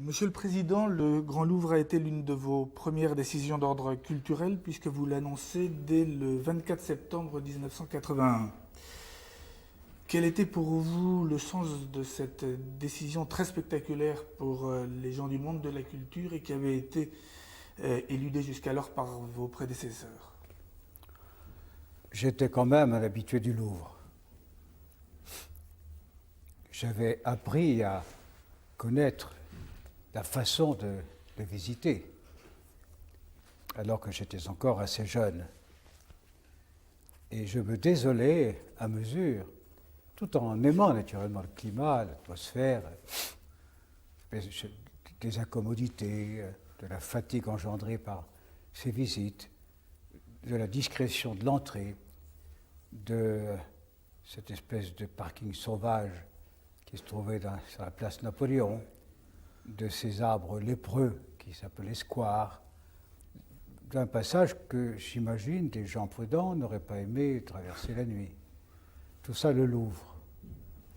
Monsieur le Président, le Grand Louvre a été l'une de vos premières décisions d'ordre culturel puisque vous l'annoncez dès le 24 septembre 1981. Quel était pour vous le sens de cette décision très spectaculaire pour les gens du monde de la culture et qui avait été éludée jusqu'alors par vos prédécesseurs? J'étais quand même un habitué du Louvre. J'avais appris à connaître la façon de le visiter, alors que j'étais encore assez jeune. Et je me désolais à mesure, tout en aimant naturellement le climat, l'atmosphère, des incommodités, de la fatigue engendrée par ces visites, de la discrétion de l'entrée, de cette espèce de parking sauvage qui se trouvait sur la place Napoléon, de ces arbres lépreux qui s'appelaient squares, d'un passage que j'imagine des gens prudents n'auraient pas aimé traverser la nuit. Tout ça, le Louvre.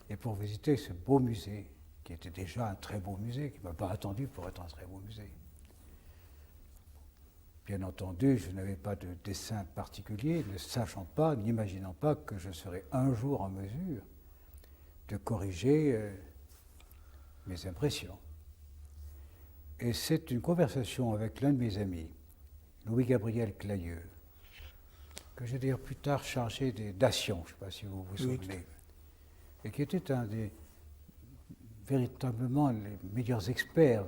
Et pour visiter ce beau musée, qui était déjà un très beau musée, qui ne m'a pas attendu pour être un très beau musée. Bien entendu, je n'avais pas de dessin particulier, ne sachant pas, n'imaginant pas que je serais un jour en mesure de corriger mes impressions. Et c'est une conversation avec l'un de mes amis, Louis-Gabriel Clayeux, que j'ai d'ailleurs plus tard chargé des dations, je ne sais pas si vous vous souvenez, et qui était un des véritablement les meilleurs experts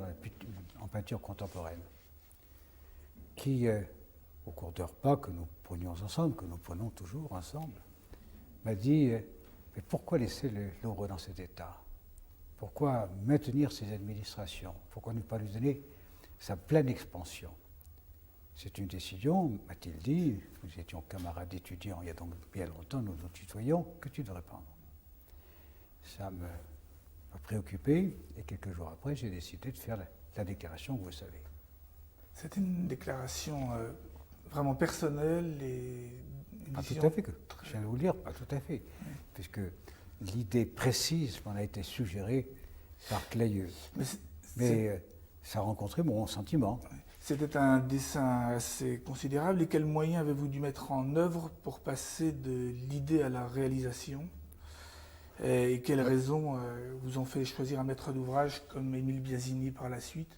en peinture contemporaine, qui, au cours de repas que nous prenions ensemble, que nous prenons toujours ensemble, m'a dit « Mais pourquoi laisser le Louvre dans cet état ? Pourquoi maintenir ces administrations? Pourquoi ne pas lui donner sa pleine expansion? C'est une décision, m'a-t-il dit, nous étions camarades étudiants il y a donc bien longtemps, nous nous tutoyons, que tu devrais prendre. » Ça m'a préoccupé et quelques jours après, j'ai décidé de faire la déclaration que vous savez. C'était une déclaration vraiment personnelle et une pas décision... Tout à fait, je viens de vous le dire, pas tout à fait, puisque l'idée précise m'en a été suggérée par Clayeux. Mais ça a rencontré mon sentiment. C'était un dessin assez considérable. Et quels moyens avez-vous dû mettre en œuvre pour passer de l'idée à la réalisation? Et quelles raisons vous ont fait choisir un maître d'ouvrage comme Émile Biasini par la suite?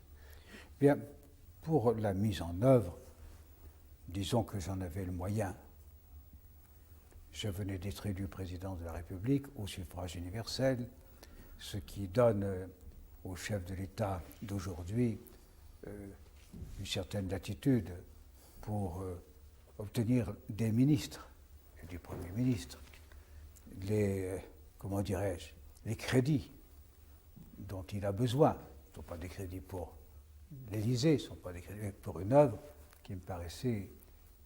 Bien, pour la mise en œuvre, disons que j'en avais le moyen. Je venais d'être élu président de la République au suffrage universel, ce qui donne au chef de l'État d'aujourd'hui une certaine latitude pour obtenir des ministres et du Premier ministre les, comment dirais-je, les crédits dont il a besoin. Ce ne sont pas des crédits pour l'Élysée, ce ne sont pas des crédits pour une œuvre qui me paraissait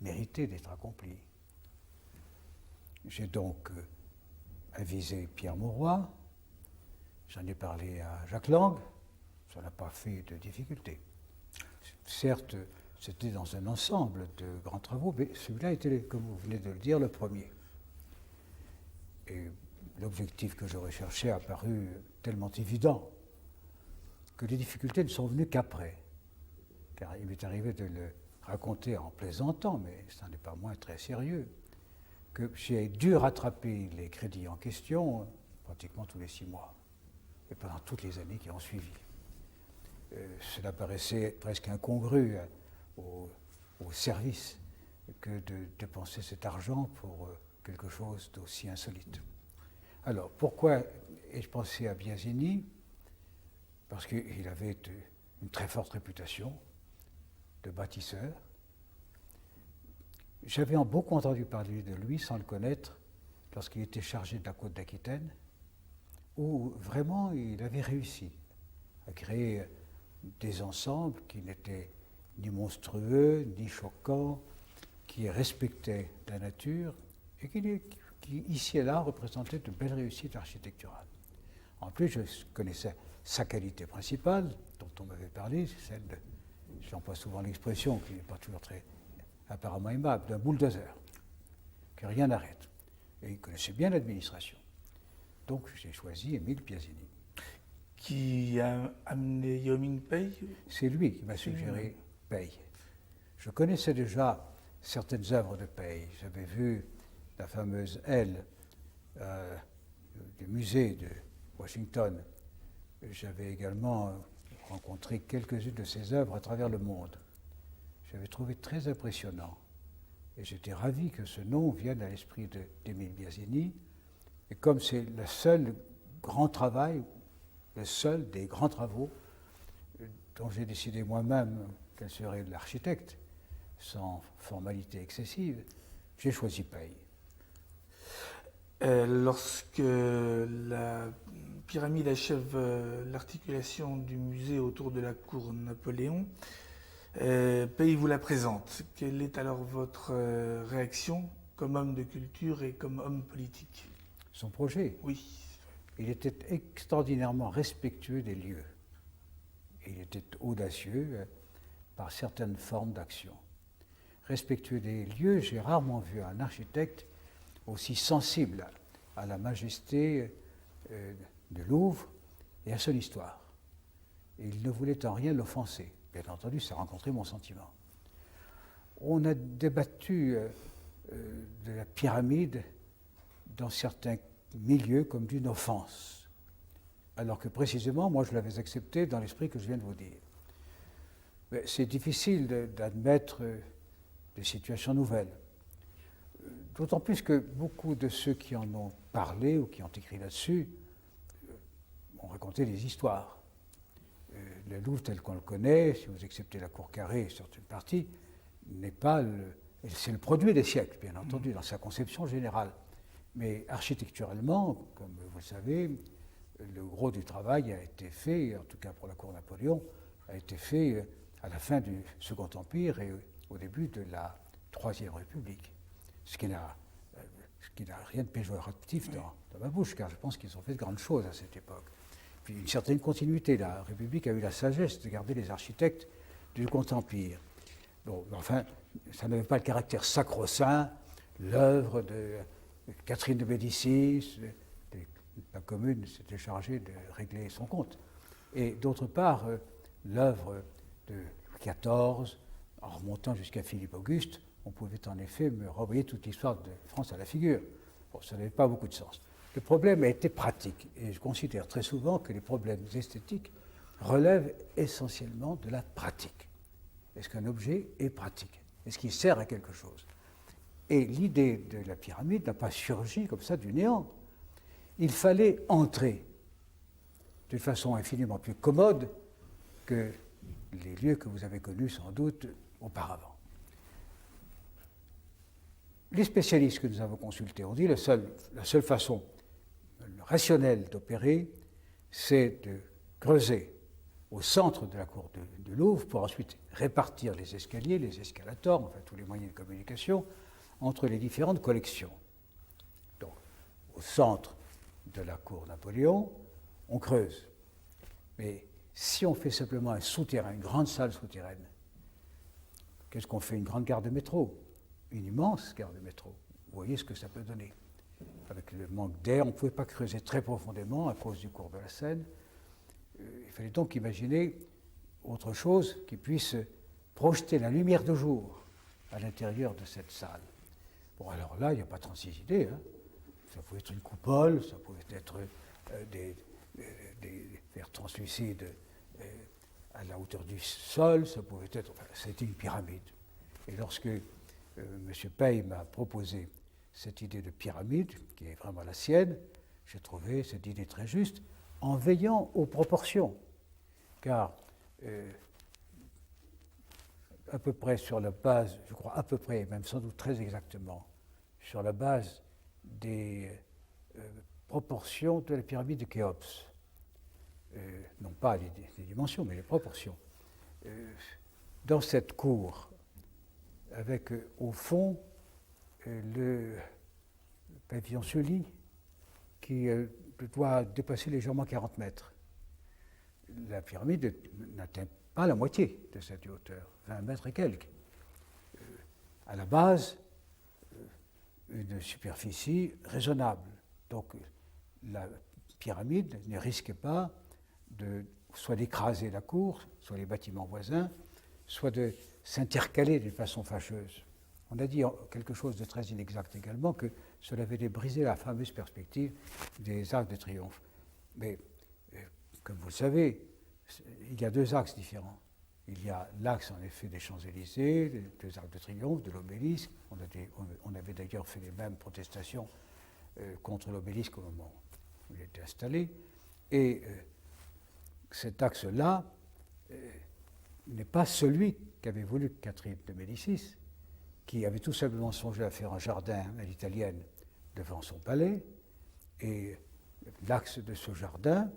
mériter d'être accomplie. J'ai donc avisé Pierre Mauroy, j'en ai parlé à Jacques Lang, ça n'a pas fait de difficulté. Certes, c'était dans un ensemble de grands travaux, mais celui-là était, comme vous venez de le dire, le premier. Et l'objectif que je recherchais a paru tellement évident que les difficultés ne sont venues qu'après. Car il m'est arrivé de le raconter en plaisantant, mais ça n'est pas moins très sérieux, que j'ai dû rattraper les crédits en question pratiquement tous les 6 mois, et pendant toutes les années qui ont suivi. Cela paraissait presque incongru au service que de dépenser cet argent pour quelque chose d'aussi insolite. Alors, pourquoi ai-je pensé à Biasini? Parce qu'il avait une très forte réputation de bâtisseur. J'avais beaucoup entendu parler de lui sans le connaître lorsqu'il était chargé de la côte d'Aquitaine, où vraiment il avait réussi à créer des ensembles qui n'étaient ni monstrueux, ni choquants, qui respectaient la nature et qui ici et là représentaient de belles réussites architecturales. En plus, je connaissais sa qualité principale, dont on m'avait parlé, c'est celle de, j'emploie souvent l'expression qui n'est pas toujours très apparemment aimable, d'un bulldozer, que rien n'arrête. Et il connaissait bien l'administration. Donc j'ai choisi Émile Biasini. qui a amené Yao-Ming Pei. C'est lui qui m'a suggéré Pei. Je connaissais déjà certaines œuvres de Pei. J'avais vu la fameuse aile du musée de Washington. J'avais également rencontré quelques-unes de ses œuvres à travers le monde. J'avais trouvé très impressionnant. Et j'étais ravi que ce nom vienne à l'esprit d'Émile Biasini. Et comme c'est le seul grand travail, le seul des grands travaux dont j'ai décidé moi-même quel serait l'architecte, sans formalité excessive, j'ai choisi Pei. Lorsque la pyramide achève l'articulation du musée autour de la cour Napoléon, Pei vous la présente. Quelle est alors votre réaction comme homme de culture et comme homme politique? Son projet, Oui. il était extraordinairement respectueux des lieux. Il était audacieux par certaines formes d'action. Respectueux des lieux, j'ai rarement vu un architecte aussi sensible à la majesté du Louvre et à son histoire. Et il ne voulait en rien l'offenser. Bien entendu, ça a rencontré mon sentiment. On a débattu de la pyramide dans certains milieux comme d'une offense, alors que précisément, moi, je l'avais accepté dans l'esprit que je viens de vous dire. Mais c'est difficile d'admettre des situations nouvelles. D'autant plus que beaucoup de ceux qui en ont parlé ou qui ont écrit là-dessus ont raconté des histoires. Le Louvre tel qu'on le connaît, si vous acceptez la cour carrée sur une partie, n'est pas c'est le produit des siècles, bien entendu, dans sa conception générale. Mais architecturalement, comme vous le savez, le gros du travail a été fait, en tout cas pour la cour Napoléon, a été fait à la fin du Second Empire et au début de la Troisième République. Ce qui n'a rien de péjoratif dans ma bouche, car je pense qu'ils ont fait de grandes choses à cette époque. Puis une certaine continuité. La République a eu la sagesse de garder les architectes du Second Empire. Bon, enfin, ça n'avait pas le caractère sacro-saint, l'œuvre de Catherine de Médicis, la commune s'était chargée de régler son compte. Et d'autre part, l'œuvre de Louis XIV, en remontant jusqu'à Philippe Auguste, on pouvait en effet me renvoyer toute l'histoire de France à la figure. Bon, ça n'avait pas beaucoup de sens. Le problème a été pratique, et je considère très souvent que les problèmes esthétiques relèvent essentiellement de la pratique. Est-ce qu'un objet est pratique? Est-ce qu'il sert à quelque chose? Et l'idée de la pyramide n'a pas surgi comme ça du néant. Il fallait entrer d'une façon infiniment plus commode que les lieux que vous avez connus sans doute auparavant. Les spécialistes que nous avons consultés ont dit que la seule façon rationnelle d'opérer, c'est de creuser au centre de la cour du Louvre pour ensuite répartir les escaliers, les escalators, enfin tous les moyens de communication, entre les différentes collections. Donc, au centre de la cour Napoléon, on creuse. Mais si on fait simplement un souterrain, une grande salle souterraine, qu'est-ce qu'on fait? Une grande gare de métro, une immense gare de métro. Vous voyez ce que ça peut donner. Avec le manque d'air, on ne pouvait pas creuser très profondément à cause du cours de la Seine. Il fallait donc imaginer autre chose qui puisse projeter la lumière de jour à l'intérieur de cette salle. Bon, alors là, il n'y a pas 36 idées. Hein. Ça pouvait être une coupole, ça pouvait être des verres translucides à la hauteur du sol, ça pouvait être... Enfin, c'était une pyramide. Et lorsque M. Pei m'a proposé cette idée de pyramide, qui est vraiment la sienne, j'ai trouvé cette idée très juste, en veillant aux proportions. Car à peu près sur la base, je crois à peu près, même sans doute très exactement, sur la base des proportions de la pyramide de Khéops, non pas les dimensions, mais les proportions, dans cette cour, avec au fond le pavillon Sully, qui doit dépasser légèrement 40 mètres. La pyramide n'atteint pas la moitié de cette hauteur, 20 mètres et quelques. À la base, une superficie raisonnable. Donc la pyramide ne risquait pas soit d'écraser la cour, soit les bâtiments voisins, soit de s'intercaler d'une façon fâcheuse. On a dit quelque chose de très inexact également, que cela venait briser la fameuse perspective des arcs de triomphe. Mais, comme vous le savez, il y a deux axes différents. Il y a l'axe, en effet, des Champs-Élysées, des arcs de triomphe, de l'obélisque. On avait d'ailleurs fait les mêmes protestations contre l'obélisque au moment où il était installé. Et cet axe-là n'est pas celui qu'avait voulu Catherine de Médicis, qui avait tout simplement songé à faire un jardin à l'italienne devant son palais, et l'axe de ce jardin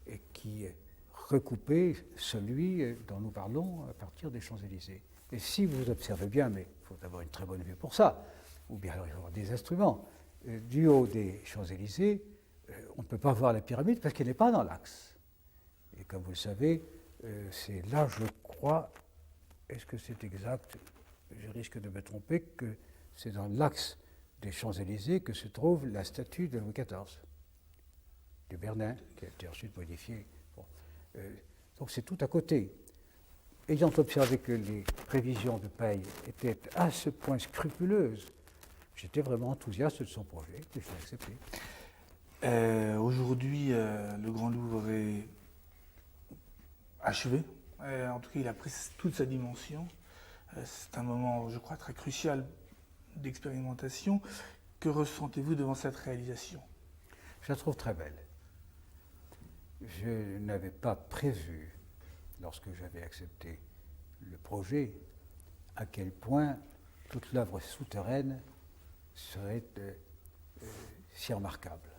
et qui recoupait celui dont nous parlons à partir des Champs-Élysées. Et si vous observez bien, mais il faut avoir une très bonne vue pour ça, ou bien alors il faut avoir des instruments, du haut des Champs-Élysées, on ne peut pas voir la pyramide parce qu'elle n'est pas dans l'axe. Et comme vous le savez, c'est là, je crois, est-ce que c'est exact? Je risque de me tromper, que c'est dans l'axe des Champs-Élysées que se trouve la statue de Louis XIV, de Bernin, qui a été ensuite modifiée. Bon. Donc c'est tout à côté. Ayant observé que les prévisions de Paye étaient à ce point scrupuleuses, j'étais vraiment enthousiaste de son projet, et je l'ai accepté. Aujourd'hui, le Grand Louvre est achevé. En tout cas, il a pris toute sa dimension. C'est un moment, je crois, très crucial d'expérimentation. Que ressentez-vous devant cette réalisation? Je la trouve très belle. Je n'avais pas prévu, lorsque j'avais accepté le projet, à quel point toute l'œuvre souterraine serait si remarquable.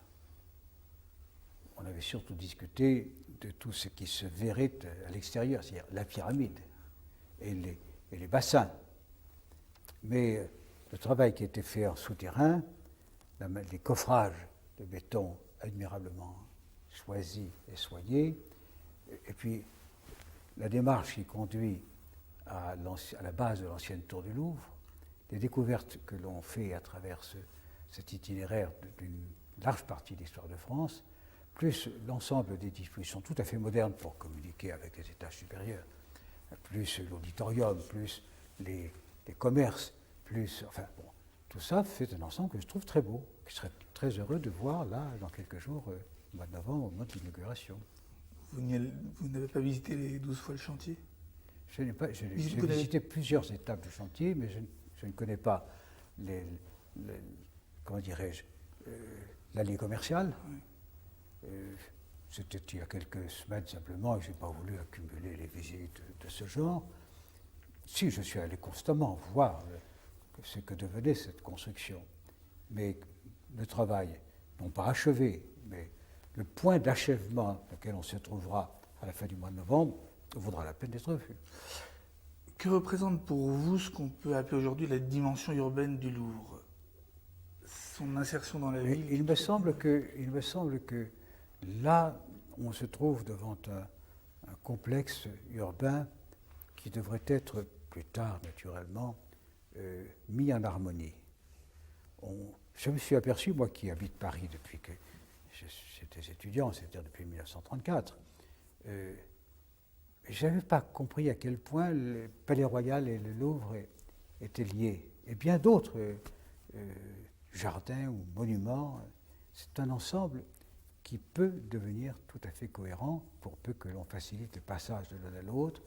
On avait surtout discuté de tout ce qui se verrait à l'extérieur, c'est-à-dire la pyramide et les bassins. Mais le travail qui a été fait en souterrain, les coffrages de béton admirablement choisis et soignés, et puis la démarche qui conduit à la base de l'ancienne tour du Louvre, les découvertes que l'on fait à travers cet itinéraire d'une large partie de l'histoire de France, plus l'ensemble des dispositions tout à fait modernes pour communiquer avec les étages supérieurs, plus l'auditorium, plus les commerces, plus, enfin bon, tout ça fait un ensemble que je trouve très beau, que je serais très heureux de voir là, dans quelques jours, au mois de novembre, au moment de l'inauguration. Vous n'avez pas visité les 12 fois le chantier? J'ai visité plusieurs étapes du chantier, mais je ne connais pas comment dirais-je, l'allée commerciale. Oui. C'était il y a quelques semaines simplement, et je n'ai pas voulu accumuler les visites de ce genre. Si, je suis allé constamment voir ce que devenait cette construction. Mais le travail, non pas achevé, mais le point d'achèvement auquel on se trouvera à la fin du mois de novembre, vaudra la peine d'être vu. Que représente pour vous ce qu'on peut appeler aujourd'hui la dimension urbaine du Louvre? Son insertion dans la ville? Il me semble que là, on se trouve devant un complexe urbain qui devrait être plus tard, naturellement, mis en harmonie. Je me suis aperçu, moi qui habite Paris depuis que j'étais étudiant, c'est-à-dire depuis 1934, je n'avais pas compris à quel point le Palais Royal et le Louvre étaient liés. Et bien d'autres jardins ou monuments, c'est un ensemble qui peut devenir tout à fait cohérent pour peu que l'on facilite le passage de l'un à l'autre.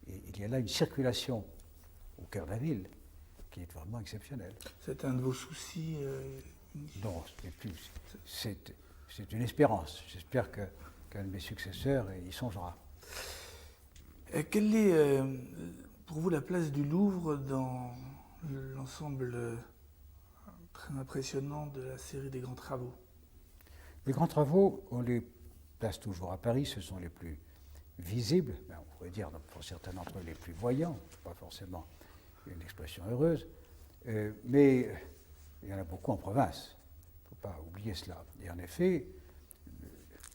Et il y a là une circulation au cœur de la ville qui est vraiment exceptionnelle. C'est un de vos soucis? Non, c'est une espérance. J'espère qu'un de mes successeurs y songera. Quelle est pour vous la place du Louvre dans l'ensemble très impressionnant de la série des grands travaux? Les grands travaux, on les place toujours à Paris, ce sont les plus visibles, on pourrait dire pour certains d'entre eux les plus voyants, pas forcément une expression heureuse, mais il y en a beaucoup en province, il ne faut pas oublier cela. Et en effet,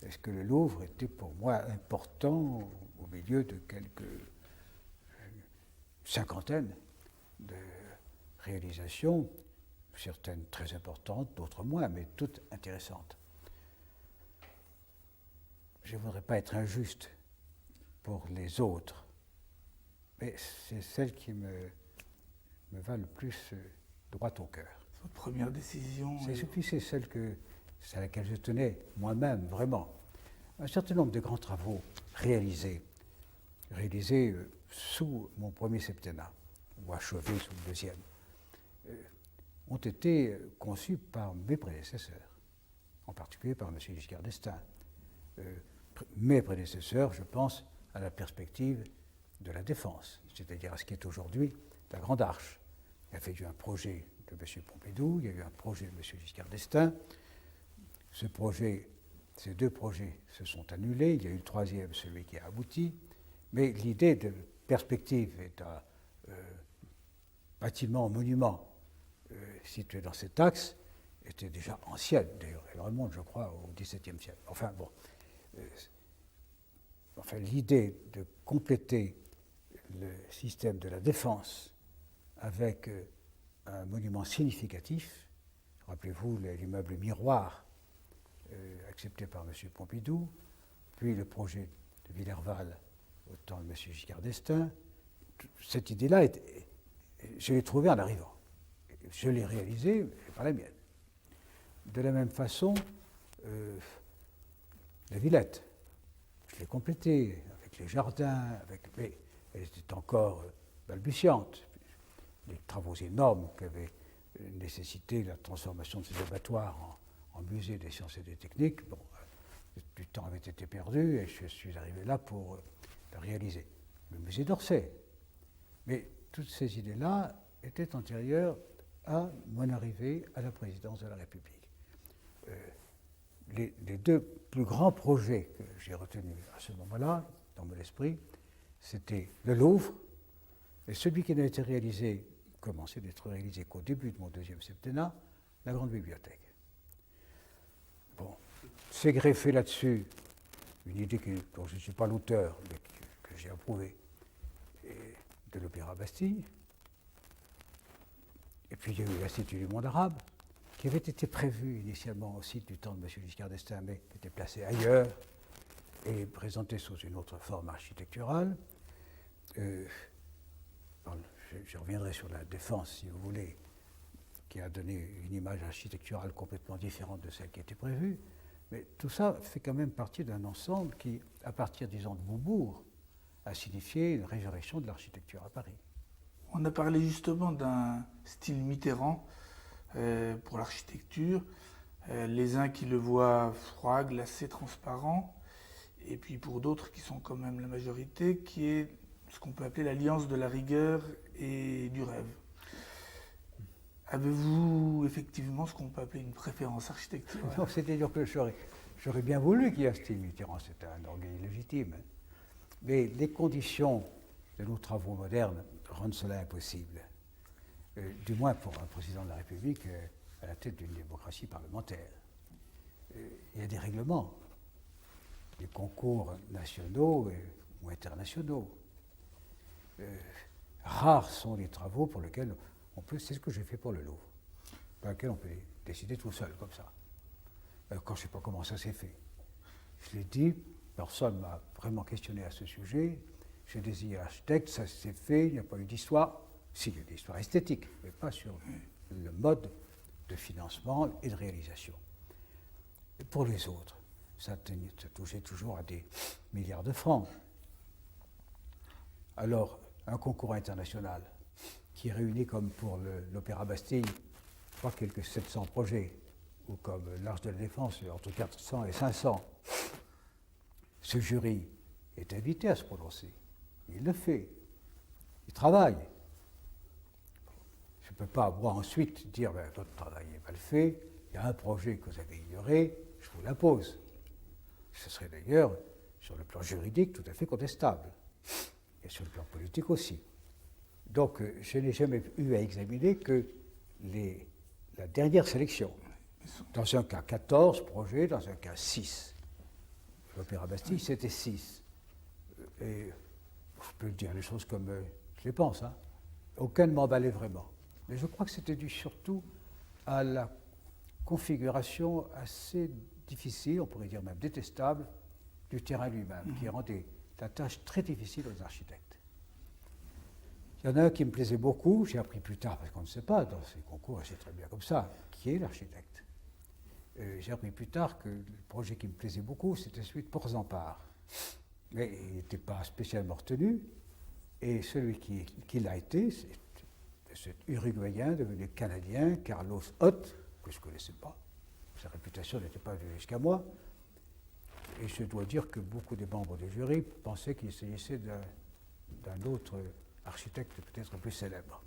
est-ce que le Louvre était pour moi important au milieu de quelques cinquantaines de réalisations, certaines très importantes, d'autres moins, mais toutes intéressantes. je ne voudrais pas être injuste pour les autres, mais c'est celle qui me va le plus droit au cœur. Votre première décision. C'est celle à laquelle je tenais moi-même, vraiment. Un certain nombre de grands travaux réalisés sous mon premier septennat, ou achevés sous le deuxième, ont été conçus par mes prédécesseurs, en particulier par M. Giscard d'Estaing. Mes prédécesseurs, je pense à la perspective de la défense, c'est-à-dire à ce qui est aujourd'hui la Grande Arche. Il y avait eu un projet de M. Pompidou, il y a eu un projet de M. Giscard d'Estaing. Ces deux projets se sont annulés, il y a eu le troisième, celui qui a abouti, mais l'idée de perspective d'un bâtiment, monument situé dans cet axe était déjà ancienne, d'ailleurs, elle remonte, je crois, au XVIIe siècle. L'idée de compléter le système de la défense avec un monument significatif, rappelez-vous l'immeuble miroir accepté par M. Pompidou, puis le projet de Villerval au temps de M. Giscard d'Estaing, cette idée-là, je l'ai trouvée en arrivant. Je l'ai réalisée, mais pas la mienne. De la même façon, la Villette, je l'ai complétée avec les jardins, mais elle était encore balbutiante. Les travaux énormes qu'avait nécessité la transformation de ces abattoirs en musée des sciences et des techniques, du temps avait été perdu et je suis arrivé là pour le réaliser. Le musée d'Orsay. Mais toutes ces idées-là étaient antérieures à mon arrivée à la présidence de la République. Les deux plus grands projets que j'ai retenus à ce moment-là, dans mon esprit, c'était le Louvre, et celui qui n'a été réalisé, commencé d'être réalisé qu'au début de mon deuxième septennat, la Grande Bibliothèque. Bon, c'est greffé là-dessus une idée dont je ne suis pas l'auteur, mais que j'ai approuvée, de l'Opéra Bastille. Et puis il y a eu l'Institut du monde arabe, qui avait été prévu initialement aussi du temps de M. Giscard d'Estaing, mais qui était placé ailleurs et présenté sous une autre forme architecturale. Je reviendrai sur la défense, si vous voulez, qui a donné une image architecturale complètement différente de celle qui était prévue. Mais tout ça fait quand même partie d'un ensemble qui, à partir, disons, de Beaubourg, a signifié une résurrection de l'architecture à Paris. On a parlé justement d'un style Mitterrand pour l'architecture. Les uns qui le voient froid, glacé, transparent, et puis pour d'autres qui sont quand même la majorité, qui est ce qu'on peut appeler l'alliance de la rigueur et du rêve. Avez-vous effectivement ce qu'on peut appeler une préférence architecturale? Non, c'est-à-dire que j'aurais bien voulu qu'il y ait un style Mitterrand, c'est un orgueil légitime. Mais les conditions de nos travaux modernes rendent cela impossible. Du moins pour un président de la République à la tête d'une démocratie parlementaire. Il y a des règlements, des concours nationaux ou internationaux. Rares sont les travaux pour lesquels on peut, c'est ce que j'ai fait pour le Louvre, pour lesquels on peut décider tout seul, comme ça. Quand je ne sais pas comment ça s'est fait. Je l'ai dit, personne ne m'a vraiment questionné à ce sujet. J'ai désigné architecte, ça s'est fait, il n'y a pas eu d'histoire. Si, il y a des histoires esthétiques, mais pas sur le mode de financement et de réalisation. Et pour les autres, ça touchait toujours à des milliards de francs. Alors, un concours international qui réunit, comme pour l'Opéra Bastille, je crois quelques 700 projets, ou comme l'Arche de la Défense, entre 400 et 500. Ce jury est invité à se prononcer. Il le fait. Il travaille. Je ne peux pas, moi, ensuite dire votre travail est mal fait, il y a un projet que vous avez ignoré, je vous l'impose. Ce serait d'ailleurs, sur le plan juridique, tout à fait contestable. Et sur le plan politique aussi. Donc, je n'ai jamais eu à examiner que la dernière sélection. Dans un cas, 14 projets, dans un cas, 6. L'Opéra Bastille, c'était 6. Et je peux dire les choses comme je les pense. Hein. Aucun ne m'emballait vraiment. Mais je crois que c'était dû surtout à la configuration assez difficile, on pourrait dire même détestable, du terrain lui-même, qui rendait la tâche très difficile aux architectes. Il y en a un qui me plaisait beaucoup, j'ai appris plus tard, parce qu'on ne sait pas, dans ces concours, c'est très bien comme ça, qui est l'architecte. J'ai appris plus tard que le projet qui me plaisait beaucoup, c'était celui de Port-Zampar. Mais il n'était pas spécialement retenu, et celui qui l'a été, c'est cet Uruguayen devenu Canadien, Carlos Hott, que je ne connaissais pas. Sa réputation n'était pas venue jusqu'à moi. Et je dois dire que beaucoup des membres du jury pensaient qu'il s'agissait d'un autre architecte peut-être plus célèbre.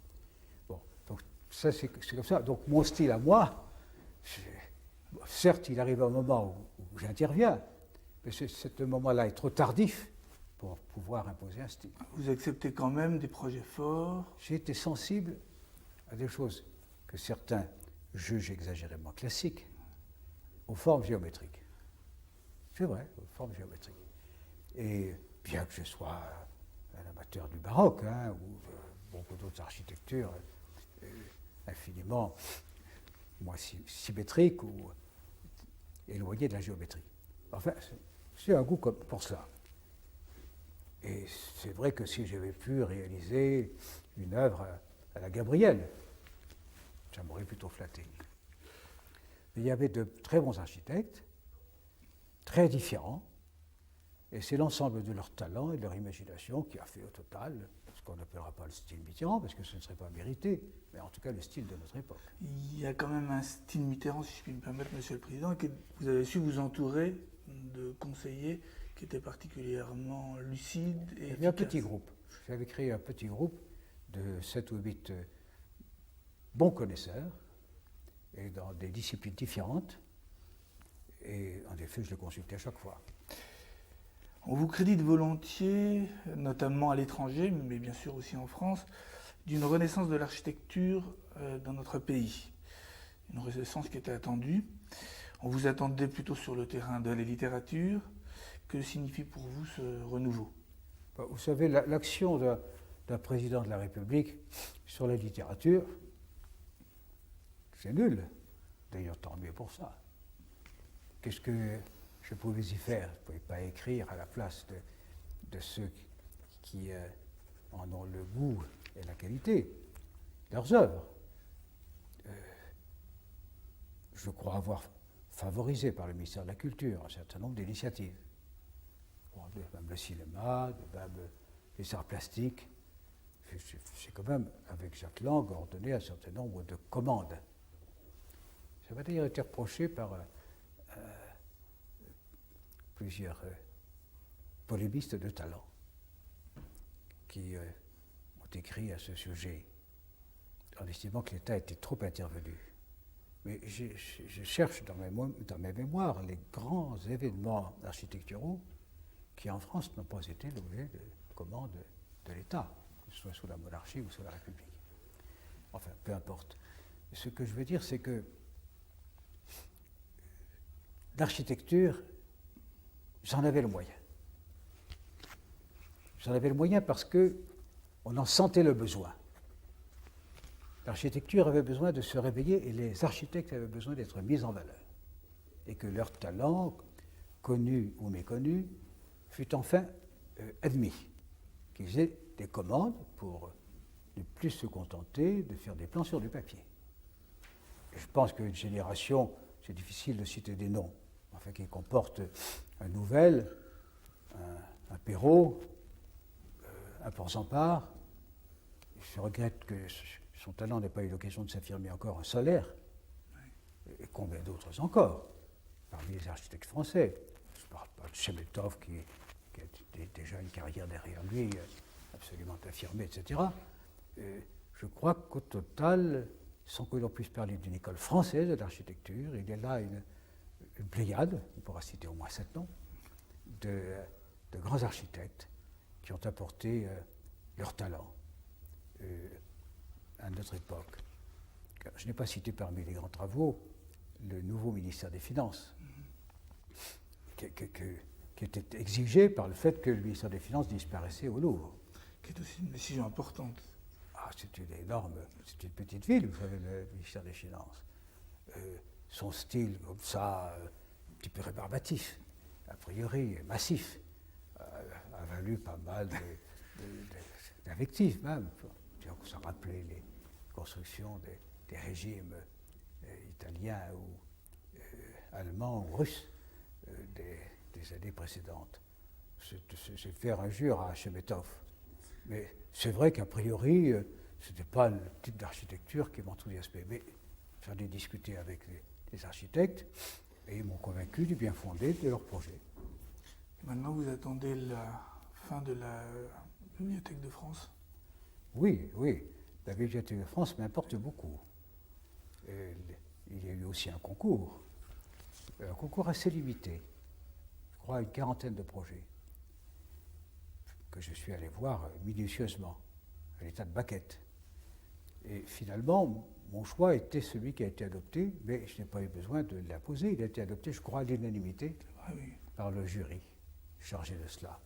Bon, donc ça c'est comme ça. Donc mon style à moi, certes il arrive un moment où j'interviens, mais ce moment-là est trop tardif pour pouvoir imposer un style. Vous acceptez quand même des projets forts. J'ai été sensible à des choses que certains jugent exagérément classiques, aux formes géométriques. C'est vrai, aux formes géométriques. Et bien que je sois un amateur du baroque, ou de beaucoup d'autres architectures infiniment moins symétriques ou éloignées de la géométrie. Enfin, j'ai un goût pour cela. Et c'est vrai que si j'avais pu réaliser une œuvre à la Gabriel, ça m'aurait plutôt flatté. Mais il y avait de très bons architectes, très différents, et c'est l'ensemble de leur talent et de leur imagination qui a fait au total ce qu'on n'appellera pas le style Mitterrand, parce que ce ne serait pas mérité, mais en tout cas le style de notre époque. Il y a quand même un style Mitterrand, si je puis me permettre, Monsieur le Président, et que vous avez su vous entourer de conseillers qui étaient particulièrement lucides et Il y avait un petit groupe. J'avais créé un petit groupe de 7 ou 8 bons connaisseurs, et dans des disciplines différentes, et en effet, je le consultais à chaque fois. On vous crédite volontiers, notamment à l'étranger, mais bien sûr aussi en France, d'une renaissance de l'architecture dans notre pays. Une renaissance qui était attendue. On vous attendait plutôt sur le terrain de la littérature. Que signifie pour vous ce renouveau ? Vous savez, l'action d'un président de la République sur la littérature, c'est nul. D'ailleurs, tant mieux pour ça. Qu'est-ce que je pouvais y faire? Je ne pouvais pas écrire à la place de ceux qui en ont le goût et la qualité, leurs œuvres. Je crois avoir favorisé par le ministère de la Culture un certain nombre d'initiatives. Même le cinéma, même les arts plastiques. J'ai quand même, avec Jacques Lang, ordonné un certain nombre de commandes. Ça m'a d'ailleurs été reproché par plusieurs polémistes de talent qui ont écrit à ce sujet en estimant que l'État était trop intervenu. Mais je cherche dans mes mémoires les grands événements architecturaux qui en France n'ont pas été l'objet de commandes de l'État, que ce soit sous la monarchie ou sous la République. Enfin, peu importe. Ce que je veux dire, c'est que l'architecture, j'en avais le moyen. J'en avais le moyen parce qu'on en sentait le besoin. L'architecture avait besoin de se réveiller et les architectes avaient besoin d'être mis en valeur. Et que leur talent, connu ou méconnu, fut enfin admis. Qu'ils aient des commandes pour ne plus se contenter de faire des plans sur du papier. Et je pense qu'une génération, c'est difficile de citer des noms, enfin qui comporte un Nouvel, un Perrault, un Port-Zampar. Je regrette que son talent n'ait pas eu l'occasion de s'affirmer encore, un Solaire, et combien d'autres encore, parmi les architectes français. Je ne parle pas de Chemetov qui a déjà une carrière derrière lui, absolument affirmée, etc. Je crois qu'au total, sans que l'on puisse parler d'une école française de l'architecture, il y a là une pléiade, on pourra citer au moins 7 noms, de grands architectes qui ont apporté leur talent à notre époque. Je n'ai pas cité parmi les grands travaux le nouveau ministère des Finances, qui était exigé par le fait que le ministère des Finances disparaissait au Louvre. Qui est aussi une décision importante. Ah, c'est une petite ville, vous savez, le ministère des Finances. Son style, comme ça, un petit peu rébarbatif, a priori massif, a valu pas mal d'invectives même. Ça rappelait les constructions des régimes italiens ou allemands ou russes des années précédentes. C'est faire injure à Chemetov. Mais c'est vrai qu'a priori, ce n'était pas le type d'architecture qui m'enthousiasmait. Mais j'en ai discuté avec les architectes et ils m'ont convaincu du bien fondé de leur projet. Maintenant, vous attendez la fin de la Bibliothèque de France? Oui, oui. La Bibliothèque de France m'importe beaucoup. Il y a eu aussi un concours assez limité. Je crois une quarantaine de projets que je suis allé voir minutieusement, à l'état de maquette. Et finalement, mon choix était celui qui a été adopté, mais je n'ai pas eu besoin de l'imposer. Il a été adopté, je crois, à l'unanimité par le jury chargé de cela.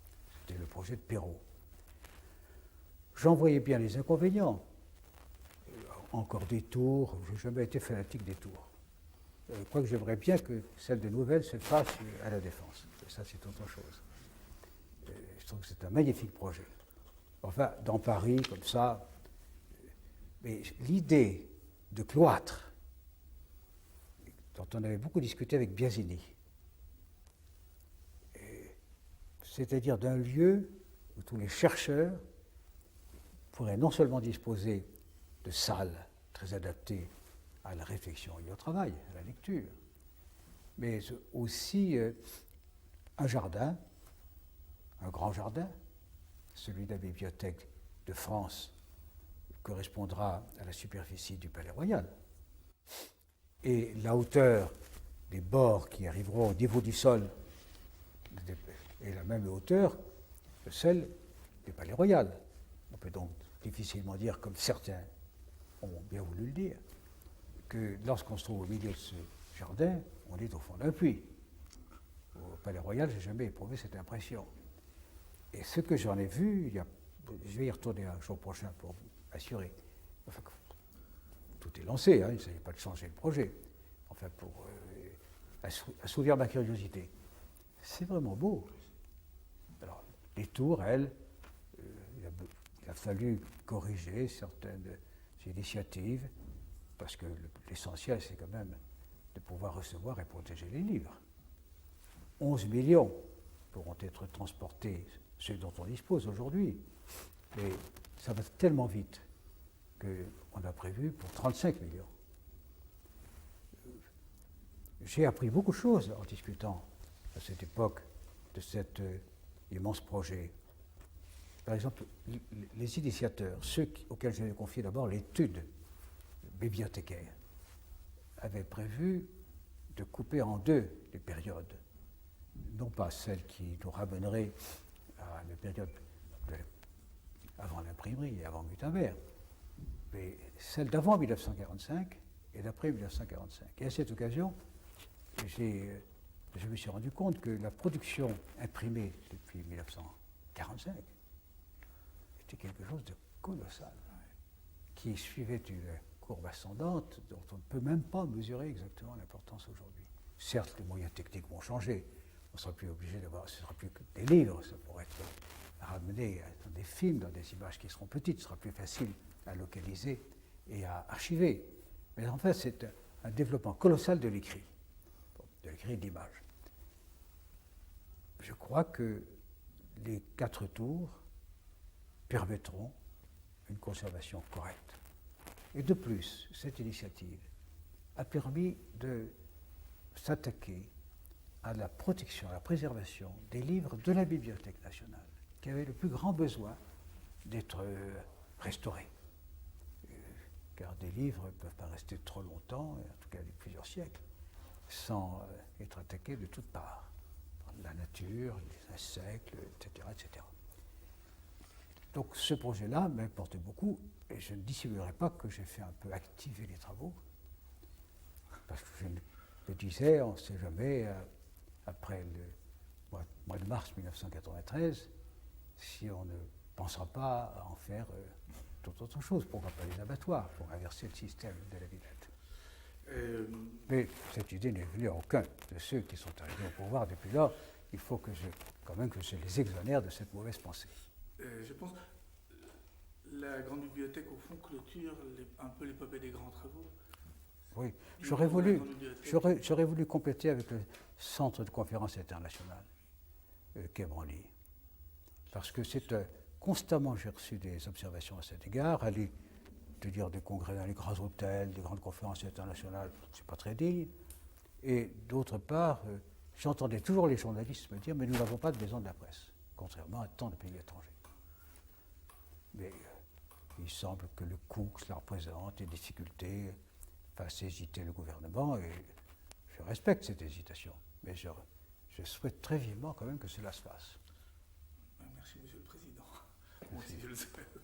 C'était le projet de Perrault. J'en voyais bien les inconvénients. Encore des tours, je n'ai jamais été fanatique des tours. Quoique j'aimerais bien que celle de Nouvelle se fasse à la Défense. Ça, c'est autre chose. Je trouve que c'est un magnifique projet. Enfin, dans Paris, comme ça, mais l'idée de cloître, dont on avait beaucoup discuté avec Biasini, c'est-à-dire d'un lieu où tous les chercheurs pourraient non seulement disposer de salles très adaptées à la réflexion et au travail, à la lecture, mais aussi un jardin, un grand jardin, celui de la Bibliothèque de France, correspondra à la superficie du Palais Royal. Et la hauteur des bords qui arriveront au niveau du sol est la même hauteur que celle du Palais Royal. On peut donc difficilement dire, comme certains ont bien voulu le dire, que lorsqu'on se trouve au milieu de ce jardin, on est au fond d'un puits. Au Palais Royal, je n'ai jamais éprouvé cette impression. Et ce que j'en ai vu, je vais y retourner un jour prochain pour m'assurer. Enfin, tout est lancé, hein, il ne s'agit pas de changer le projet. Enfin, pour assouvir ma curiosité. C'est vraiment beau. Alors, les tours, elles, il a fallu corriger certaines initiatives, parce que l'essentiel, c'est quand même de pouvoir recevoir et protéger les livres. 11 millions pourront être transportés, ceux dont on dispose aujourd'hui, mais ça va tellement vite qu'on a prévu pour 35 millions. J'ai appris beaucoup de choses en discutant à cette époque de cet immense projet. Par exemple, les initiateurs, ceux auxquels j'avais confié d'abord l'étude bibliothécaire, avaient prévu de couper en deux les périodes. Non pas celle qui nous ramènerait à la période avant l'imprimerie et avant Gutenberg, mais celle d'avant 1945 et d'après 1945. Et à cette occasion, je me suis rendu compte que la production imprimée depuis 1945 était quelque chose de colossal, qui suivait une courbe ascendante dont on ne peut même pas mesurer exactement l'importance aujourd'hui. Certes, les moyens techniques vont changer. On ne sera plus obligé d'avoir, ce ne sera plus que des livres, ça pourrait être ramené dans des films, dans des images qui seront petites, ce sera plus facile à localiser et à archiver. Mais en fait, c'est un développement colossal de l'écrit et de l'image. Je crois que les 4 tours permettront une conservation correcte. Et de plus, cette initiative a permis de s'attaquer à la protection, à la préservation des livres de la Bibliothèque nationale, qui avaient le plus grand besoin d'être restaurés. Car des livres ne peuvent pas rester trop longtemps, en tout cas plusieurs siècles, sans être attaqués de toutes parts, par la nature, les insectes, etc., etc. Donc ce projet-là m'importe beaucoup, et je ne dissimulerai pas que j'ai fait un peu activer les travaux, parce que je me disais, on ne sait jamais, après le mois de mars 1993, si on ne pensera pas à en faire toute autre chose, pourquoi pas les abattoirs, pour inverser le système de la Villette. Mais cette idée n'est venue à aucun de ceux qui sont arrivés au pouvoir depuis lors, il faut quand même que je les exonère de cette mauvaise pensée. Je pense la grande bibliothèque, au fond, clôture un peu l'épopée des grands travaux. Oui, j'aurais voulu compléter avec le Centre de conférences internationales, Quai Branly. Parce que constamment, j'ai reçu des observations à cet égard. Aller tenir des congrès dans les grands hôtels, des grandes conférences internationales, c'est pas très digne. Et d'autre part, j'entendais toujours les journalistes me dire « mais nous n'avons pas de maison de la presse », contrairement à tant de pays étrangers. Mais il semble que le coût que cela représente, les difficultés, fassent hésiter le gouvernement, et je respecte cette hésitation. Mais je souhaite très vivement quand même que cela se fasse. Merci, Monsieur le Président. Moi aussi, je le souhaite.